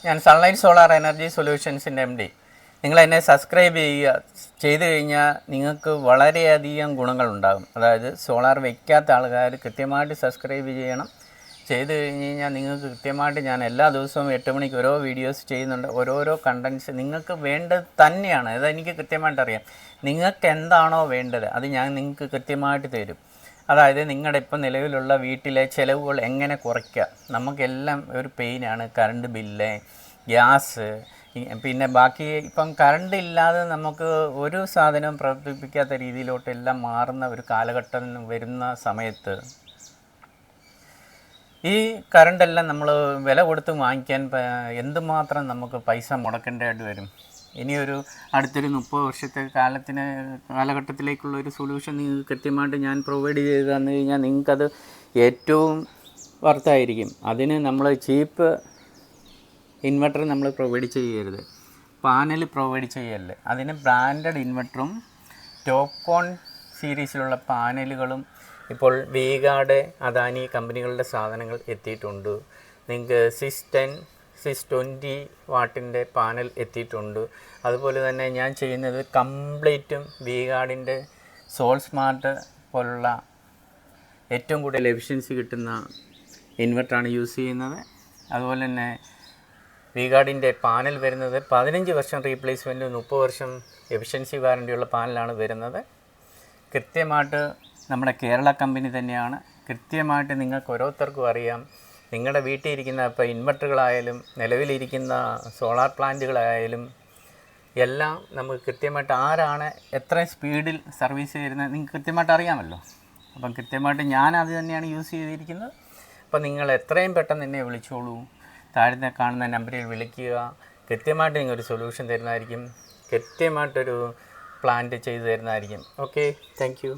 ഞാൻ sunlight solar energy സൊല്യൂഷൻസിൻ്റെ MD. നിങ്ങളെന്നെ subscribe ചെയ്ത് കഴിഞ്ഞാൽ നിങ്ങൾക്ക് വളരെയധികം ഗുണങ്ങളുണ്ടാകും. അതായത് സോളാർ വയ്ക്കാത്ത ആൾക്കാർ കൃത്യമായിട്ട് സബ്സ്ക്രൈബ് ചെയ്യണം. ചെയ്ത് കഴിഞ്ഞ് കഴിഞ്ഞാൽ നിങ്ങൾക്ക് കൃത്യമായിട്ട് ഞാൻ എല്ലാ ദിവസവും 8 മണിക്ക് ഓരോ വീഡിയോസ് ചെയ്യുന്നുണ്ട്. ഓരോരോ കണ്ടൻറ്റ്സ് നിങ്ങൾക്ക് വേണ്ടത് തന്നെയാണ്. അതെനിക്ക് കൃത്യമായിട്ട് അറിയാം. നിങ്ങൾക്ക് എന്താണോ വേണ്ടത് അത് ഞാൻ നിങ്ങൾക്ക് കൃത്യമായിട്ട് തരും. അതായത് നിങ്ങളുടെ ഇപ്പം നിലവിലുള്ള വീട്ടിലെ ചിലവുകൾ എങ്ങനെ കുറയ്ക്കുക. നമുക്കെല്ലാം ഒരു പെയിനാണ്. കറണ്ട് ബില്ല്, ഗ്യാസ്, പിന്നെ ബാക്കി ഇപ്പം കറണ്ട് ഇല്ലാതെ നമുക്ക് ഒരു സാധനവും പ്രവർത്തിപ്പിക്കാത്ത രീതിയിലോട്ടെല്ലാം മാറുന്ന ഒരു കാലഘട്ടം വരുന്ന സമയത്ത് ഈ കറണ്ടെല്ലാം നമ്മൾ വില കൊടുത്ത് വാങ്ങിക്കാൻ എന്തുമാത്രം നമുക്ക് പൈസ മുടക്കേണ്ടതായിട്ട് വരും. ഇനിയൊരു അടുത്തൊരു 30 വർഷത്തെ കാലഘട്ടത്തിലേക്കുള്ളൊരു സൊല്യൂഷൻ നിങ്ങൾക്ക് കൃത്യമായിട്ട് ഞാൻ പ്രൊവൈഡ് ചെയ്ത് തന്നു കഴിഞ്ഞാൽ നിങ്ങൾക്കത് ഏറ്റവും വർത്തായിരിക്കും. അതിന് നമ്മൾ ചീപ്പ് ഇൻവെർട്ടർ നമ്മൾ പ്രൊവൈഡ് ചെയ്യരുത്, പാനൽ പ്രൊവൈഡ് ചെയ്യല്ലേ. അതിന് ബ്രാൻഡഡ് ഇൻവെർട്ടറും ടോപ്കോൺ സീരീസിലുള്ള പാനലുകളും ഇപ്പോൾ V-Guard, അദാനി കമ്പനികളുടെ സാധനങ്ങൾ എത്തിയിട്ടുണ്ട്. നിങ്ങൾക്ക് 620 വാട്ടിൻ്റെ പാനൽ എത്തിയിട്ടുണ്ട്. അതുപോലെ തന്നെ ഞാൻ ചെയ്യുന്നത് കംപ്ലീറ്റും V-Guardൻ്റെ സോൾ സ്മാർട്ട് പോലുള്ള ഏറ്റവും കൂടുതൽ എഫിഷ്യൻസി കിട്ടുന്ന ഇൻവെർട്ടറാണ് യൂസ് ചെയ്യുന്നത്. അതുപോലെ തന്നെ V-Guardൻ്റെ പാനൽ വരുന്നത് 15 വർഷം റീപ്ലേസ്മെൻറ്റ്, 30 വർഷം എഫിഷ്യൻസി വാറൻറ്റിയുള്ള പാനലാണ് വരുന്നത്. കൃത്യമായിട്ട് നമ്മുടെ കേരള കമ്പനി തന്നെയാണ്. കൃത്യമായിട്ട് നിങ്ങൾക്ക് ഓരോരുത്തർക്കും അറിയാം. നിങ്ങളുടെ വീട്ടിൽ ഇരിക്കുന്ന ഇപ്പോൾ ഇൻവെർട്ടറുകളായാലും നിലവിലിരിക്കുന്ന സോളാർ പ്ലാന്റുകളായാലും എല്ലാം നമുക്ക് കൃത്യമായിട്ട് ആരാണ് എത്ര സ്പീഡിൽ സർവീസ് ചെയ്യുന്നത് നിങ്ങൾക്ക് കൃത്യമായിട്ട് അറിയാമല്ലോ. അപ്പം കൃത്യമായിട്ട് ഞാൻ അത് തന്നെയാണ് യൂസ് ചെയ്തിരിക്കുന്നത്. അപ്പം നിങ്ങൾ എത്രയും പെട്ടെന്ന് എന്നെ വിളിച്ചോളൂ. താഴെ കാണുന്ന നമ്പറിൽ വിളിക്കുക. കൃത്യമായിട്ട് നിങ്ങൾക്കൊരു സൊല്യൂഷൻ തരുന്നതായിരിക്കും. കൃത്യമായിട്ടൊരു പ്ലാന്റ് ചെയ്തു തരുന്നതായിരിക്കും. Okay, thank you.